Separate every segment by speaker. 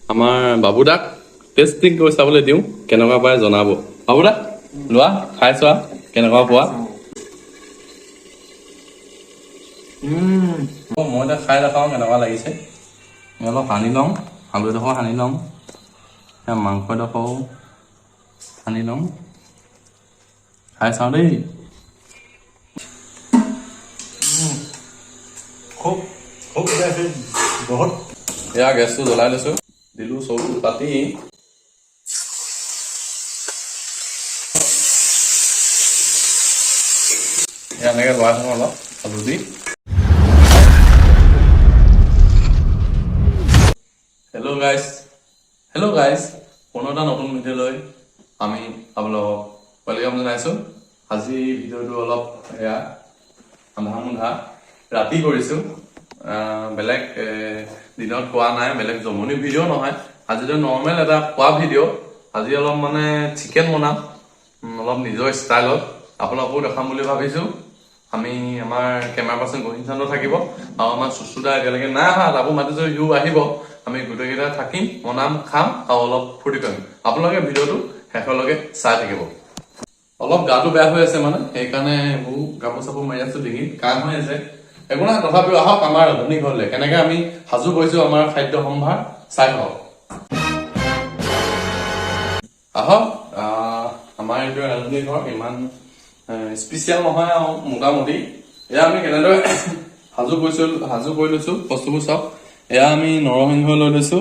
Speaker 1: আমাৰ বাবুদাক টেষ্টিং কৰি চাবলৈ দিওঁ কেনেকুৱা পায় জনাব বাবুদা লোৱা খাই চোৱা কেনেকুৱা পোৱা মই এতিয়া খাই দেখাওঁ কেনেকুৱা লাগিছে অলপ সানি লওঁ আলুডোখৰ সানি লওঁ মাংসডোখৰ সানি লওঁ খাই চাওঁ দেই খুব খুব বহুত এয়া গেছটো জ্বলাই লৈছো দিলো চৌটো পাতি এনেকে লৰাই থওঁ অলপ আলু দি হেল্ল' গাইজ কোনো এটা নতুন ভিডিঅ'লৈ আমি আপোনালোকক ৱেলকাম জনাইছো আজি ভিডিঅ'টো অলপ এয়া আন্ধা ৰাতি কৰিছো বেলেগ দিনত কোৱা নাই বেলেগ জমনি ভিডিঅ' নহয় আজিতো নৰ্মেল এটা খোৱা ভিডিঅ' আজি অলপ মানে চিকেন বনাম অলপ নিজৰ ষ্টাইলত আপোনালোকো দেখাম বুলি ভাবিছো আমি আমাৰ কেমেৰা পাৰ্চন গহিনচন্দ্ৰ থাকিব আৰু আমাৰ সুসুদা এতিয়ালৈকে নাই অহা তাকো মাতিছো ইও আহিব আমি গোটেইকেইটা থাকিম বনাম খাম আৰু অলপ ফূৰ্তি কৰিম আপোনালোকে ভিডিঅ'টো শেষলৈকে চাই থাকিব অলপ গাটো বেয়া হৈ আছে মানে সেইকাৰণে মোৰ কাপোৰ চাপোৰ মাৰি আছো ডিঙিত কাম হৈ আছে একো নাই তথাপিও আহক আমাৰ ৰান্ধনি ঘৰলৈ কেনেকে আমি সাজু কৰিছো আমাৰ খাদ্য সম্ভাৰ চাই আহক আহক আমাৰ এইটো ৰান্ধনি ঘৰ ইমান স্পেচিয়েল নহয় আৰু মোটামুটি এয়া আমি কেনেদৰে সাজু কৰি লৈছো বস্তুবোৰ চাওক এয়া আমি নৰসিংহ লৈ লৈছো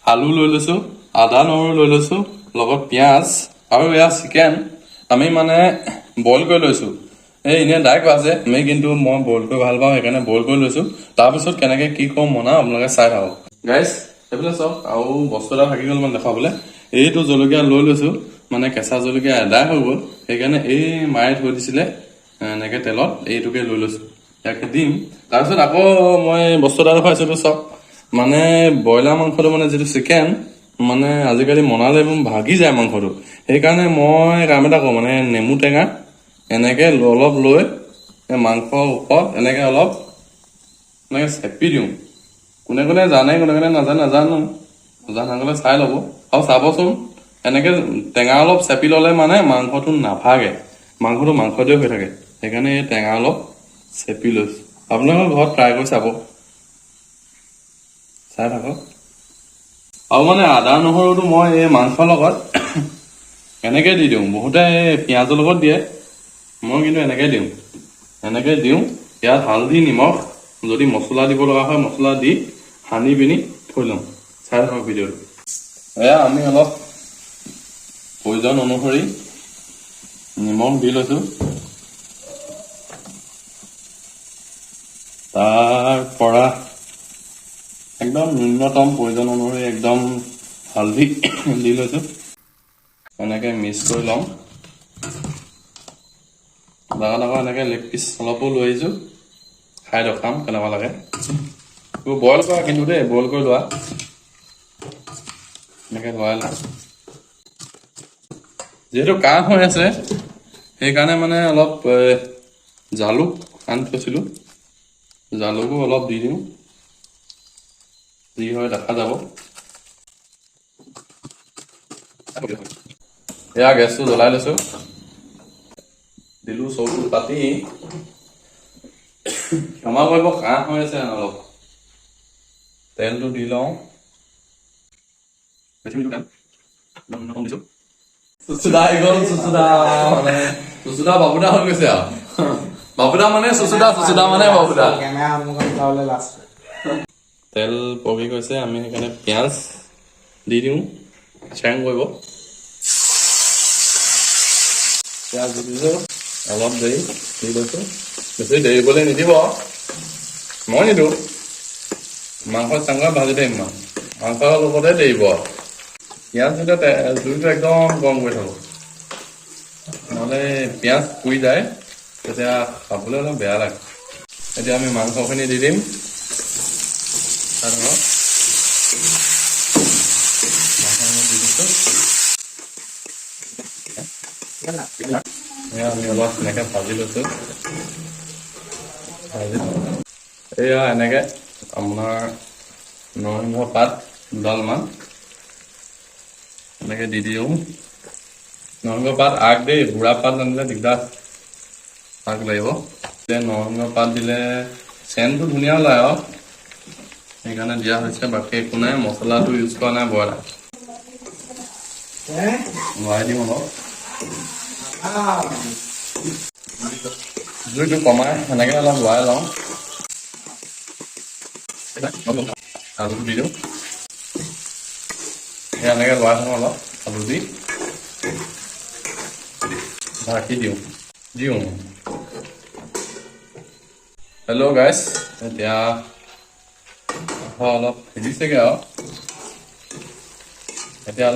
Speaker 1: আলু লৈ লৈছো আদা নহৰু লৈ লৈছো লগত পিঁয়াজ আৰু এয়া চিকেন আমি মানে বইল কৰি লৈছো এনে ডাইৰেক্ট আছে আমি কিন্তু মই বইল কৰি ভাল পাওঁ সেইকাৰণে বইল কৰি লৈছো তাৰপিছত কেনেকে কি কম বনাওঁ আপোনালোকে চাই থাকক গাইজ এইফালে চাওক আৰু বস্তু এটা থাকি গ'ল মানে দেখাবলৈ এইটো জলকীয়া লৈ লৈছো মানে কেঁচা জলকীয়া এদাই হৈ গ'ল সেইকাৰণে এই মাৰি থৈ দিছিলে এনেকে তেলত এইটোকে লৈ লৈছো ইয়াকে দিম তাৰপিছত আকৌ মই বস্তু এটা দেখাইছো চাওক মানে ব্ৰইলাৰ মাংসটো মানে যিটো চিকেন মানে আজিকালি বনালে ভাগি যায় মাংসটো সেইকাৰণে মই কাম এটা কৰো মানে নেমু টেঙা এনেকে অলপ লৈ মাংসৰ ওপৰত এনেকে অলপ এনেকে চেপি দিওঁ কোনে কোনে জানে কোনে কোনে নাজানে নাজানো জানলে চাই ল'ব আৰু চাবচোন এনেকে টেঙা অলপ চেপি ললে মানে মাংসটো নাভাগে মাংসটো মাংসটোৱে হৈ থাকে সেইকাৰণে এই টেঙা অলপ চেপি লৈছো আপোনালোকৰ ঘৰত ট্ৰাই কৰি চাব চাই থাকক আৰু মানে আদা নহৰুটো মই এই মাংসৰ লগত এনেকে দি দিওঁ বহুতে পিঁয়াজৰ লগত দিয়ে মই কিন্তু এনেকে দিওঁ ইয়াত হালধি নিমখ যদি মছলা দিব লগা হয় মছলা দি সানি পিনি থৈ লওঁ চাই থাকক ভিডিঅ'টো এয়া আমি অলপ প্ৰয়োজন অনুসৰি নিমখ দি লৈছো তাৰ পৰা একদম ন্যূনতম প্ৰয়োজন অনুসৰি একদম হালধি দি লৈছো এনেকে মিক্স কৰি লওঁ ডাঙৰ এনেকে লেগ পিচ অলপো লৈ আহিছো খাই দেখাম কেনেকুৱা লাগে বইল কৰা কিন্তু দেই বইল কৰি লোৱা এনেকে লৰাই লোৱা যিহেতু কাহ হৈ আছে সেইকাৰণে মানে অলপ জালুক আনি থৈছিলো জালুকো অলপ দি দিওঁ যি হয় দেখা যাব এয়া গেছটো জ্বলাই লৈছো দিলো চৌটো পাতি ক্ষমা কৰিব কাহ হৈ আছে অলপ তেলটো দি লওঁ চুচুদা বাবুদা হৈ গৈছে আৰু বাবুদা মানে চুচুদা মানে বাবুদা তেল পকি গৈছে আমি সেইকাৰণে পিঁয়াজ দি দিওঁ চেং কৰিব পিঁয়াজ দি দিছো অলপ দেৰি দি লৈছো বেছি দেৰিবলৈ নিদিব মই নিদিওঁ মাংস চাংস ভাজি দিম মাংসৰ লগতে দেৰিব পিঁয়াজ দিলে জুইটো একদম কম কৰি থব নহ'লে পিঁয়াজ পুৰি যায় তেতিয়া খাবলৈ অলপ বেয়া লাগে এতিয়া আমি মাংসখিনি দি দিম আমি অলপ এনেকে ভাজি লৈছো এয়া এনেকে আপোনাৰ নৰসিংহ পাত দুডালমান এনেকৈ দি দিওঁ নৰসিংহ পাত আগ দেই বুঢ়া পাত আনিলে দিগদাৰ আগ লাগিব নৰসিংহ পাত দিলে চেণ্টটো ধুনীয়া ওলায় আৰু সেইকাৰণে দিয়া হৈছে বাকী একো নাই মছলাটো ইউজ কৰা নাই বইল ভৰাই দিওঁ অলপ জুইটো কমাই সেনেকৈ অলপ লৰাই লওঁ আলুটো দি দিওঁ এনেকৈ লৰাই থওঁ অলপ আলু দি ঢাকি দিওঁ হেল্ল' গাইজ এতিয়া অলপ সিজিছেগৈ আৰু এতিয়া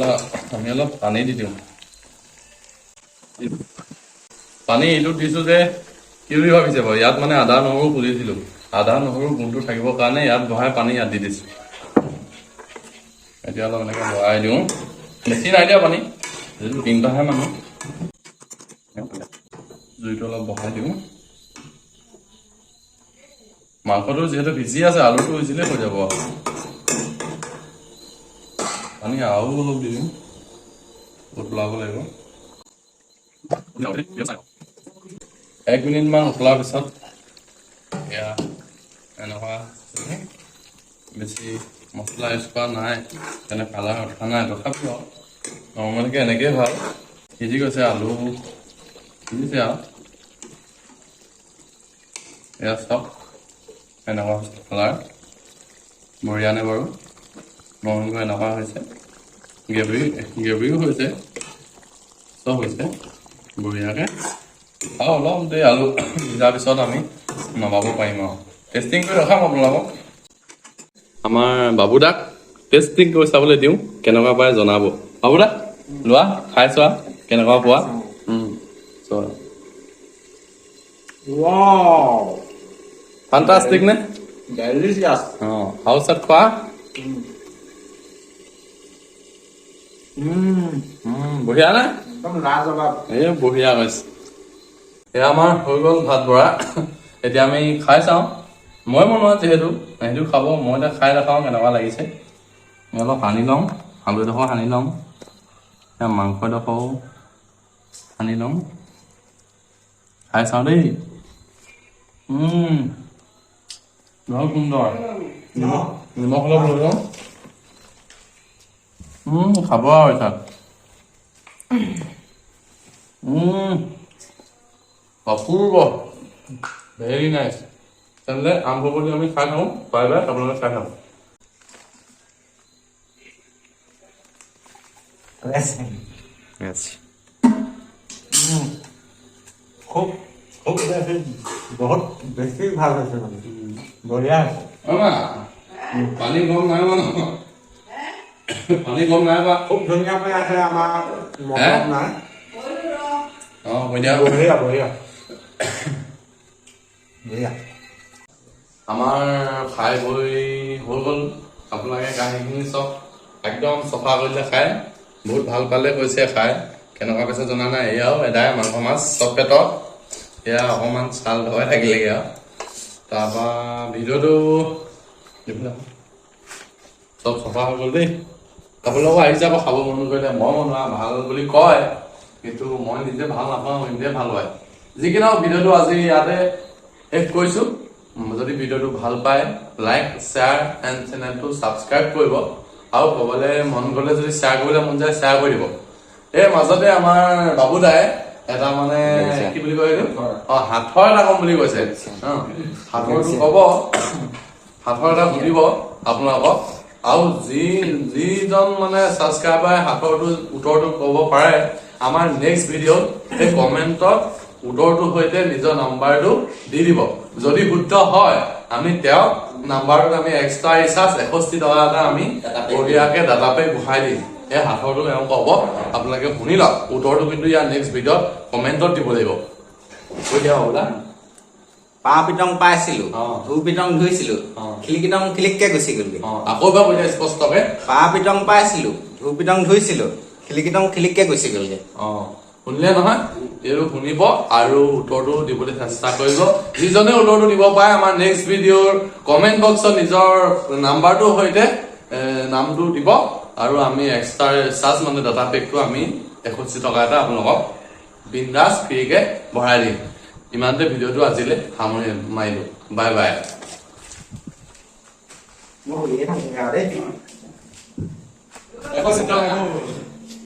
Speaker 1: আমি অলপ পানী দি দিওঁ পানী এইটোত দিছোঁ যে কি বুলি ভাবিছে বাৰু ইয়াত মানে আদা নহৰু খুলিছিলোঁ আদা নহৰু গোন্ধটো থাকিবৰ কাৰণে ইয়াত বহাই পানী ইয়াত দি দিছোঁ এতিয়া অলপ এনেকৈ বহাই দিওঁ বেছি নাই দিয়া পানী যিহেতু তিনিটাহে মানুহ জুইটো অলপ বহাই দিওঁ মাংসটো যিহেতু ভিজি আছে আলুটো সিজিলে হৈ যাব পানী আৰু অলপ দি দিওঁ উতলাব লাগিব 1 মিনিটমান উতলাৰ পিছত এয়া এনেকুৱা বেছি মছলা ইউজ কৰা নাই তেনে কালাৰ উঠা নাই তথাপিও নৰ্মেলকৈ এনেকৈয়ে ভাল সিজি গৈছে আলু সিজিছে আৰু এয়া চাওক এনেকুৱা হৈছে কালাৰ বঢ়িয়া নে বাৰু নৰসিংহ এনেকুৱা হৈছে গ্ৰেভিও হৈছে চব হৈছে বঢ়িয়াকৈ আৰু অলপ দেৰি আলু সিজাৰ পিছত আমি নমাব পাৰিম আৰু টেষ্টিং কৰি ৰখাম আপোনালোকক আমাৰ বাবুদাক টেষ্টিং কৰি চাবলৈ দিওঁ কেনেকুৱা পায় জনাব বাবুদা লোৱা খাই চোৱা কেনেকুৱা পোৱা চোৱা ফেণ্টাষ্টিক নে হাউচত খোৱা বঢ়িয়া নে এই বঢ়িয়া হৈছে এয়া আমাৰ হৈ গ'ল ভাত বৰা এতিয়া আমি খাই চাওঁ মই বনোৱা যিহেতু সেইটো খাব মই এতিয়া খাই দেখাওঁ কেনেকুৱা লাগিছে মই অলপ সানি লওঁ আলুডোখৰ সানি লওঁ মাংসডোখৰো সানি লওঁ খাই চাওঁ দেই বহুত সুন্দৰ নিমখ অলপ লৈ লওঁ খাব আৰু এতিয়া অপূৰ্ব ভেৰি নাইচ তেনেহ'লে আৰম্ভ কৰি আমি খাই থাকোঁ বাই বাই আপোনালোকে খাই থাকোঁ
Speaker 2: খুব বহুত বেছি ভাল হৈছে মানে বঢ়িয়া হৈছে
Speaker 1: পানী কম নাই পানী কম নাই বা
Speaker 2: খুব ধুনীয়াকৈ আছে আমাৰ মনত নাই
Speaker 1: বঢ়িয়া
Speaker 2: বঢ়িয়া বঢ়িয়া বঢ়িয়া
Speaker 1: আমাৰ খাই বৈ হৈ গ'ল আপোনালোকে কাহিনীখিনি চব একদম চফা কৰিলে খাই বহুত ভাল পালে কৈছে খাই কেনেকুৱা পাইছে জনা নাই এয়াও এদাই মাংস মাছ চব পেটত এয়া অকণমান ছাল ধৰাই থাকিলেগৈ আৰু তাৰপৰা ভিডিঅ'টো চব চফা হৈ গ'ল দেই আপোনালোকক আহি যাব খাব মন কৰিলে মই বনোৱা ভাল বুলি কয় কিন্তু মই নিজে ভাল নাপাওঁ নিজে ভাল হয় যি কি নহওক ভিডিঅ'টো আজি ইয়াতে শেষ কৰিছোঁ যদি ভিডিঅ'টো ভাল পায় লাইক শ্বেয়াৰ এণ্ড চেনেলটো ছাবস্ক্ৰাইব কৰিব আৰু ক'বলৈ মন গ'লে যদি শ্বেয়াৰ কৰিবলৈ মন যায় শ্বেয়াৰ কৰি দিব এই মাজতে আমাৰ বাবুদাই এটা মানে কি বুলি কয় এইটো হাতৰ এটা কম বুলি কৈছে হাতৰটো ক'ব হাতৰ এটা সুধিব আপোনালোকক আৰু যিজন মানে ছাবস্ক্ৰাইবাৰে হাতৰটো উত্তৰটো ক'ব পাৰে আমাৰ নেক্সট ভিডিঅ'ত সেই কমেণ্টত উত্তৰটোৰ সৈতে নিজৰ নাম্বাৰটো দি দিব যদি শুদ্ধ হয় আমি তেওঁক নাম্বাৰটোত আমি এক্সট্ৰা ৰিচাৰ্জ 61 টকা এটা আমি বঢ়িয়াকৈ ডাটা পেক বহাই দিম এই হাতৰটো তেওঁ ক'ব আপোনালোকে শুনি লওক উত্তৰটো কিন্তু ইয়াৰ নেক্সট ভিডিঅ'ত কমেণ্টত দিব লাগিব কৈ দিয়া হ'ব না
Speaker 2: পা পিটং পাইছিলো ধু পিটং ধুইছিলো খিলিকিটং খিলিককে গুচি গ'লগে
Speaker 1: আকৌ এবাৰ কৈ দিয়া স্পষ্টকৈ
Speaker 2: পা পিটং পাইছিলো ধু পিটং ধুইছিলো খিলিকিটং খিলিককে গুচি গ'লগে
Speaker 1: শুনিলে নহয় এইটো শুনিব আৰু উত্তৰটো দিবলৈ চেষ্টা কৰিব যিজনে উত্তৰটো দিব পাৰে আমাৰ নেক্সট ভিডিঅ'ৰ কমেণ্ট বক্সত নিজৰ নাম্বাৰটোৰ সৈতে নামটো দিব আৰু আমি এক্সট্ৰা চাৰ্জ মানে ডাটা পেকটো আমি 61 টকা এটা আপোনালোকক বিন্দাস ফ্ৰীকে ভৰাই দিম ইমানতে ভিডিঅ'টো আজিলে সামৰি মাৰিলো বাই বাই
Speaker 2: মই উলিয়াই থাকোঁ আৰু দেই
Speaker 1: 61 টকা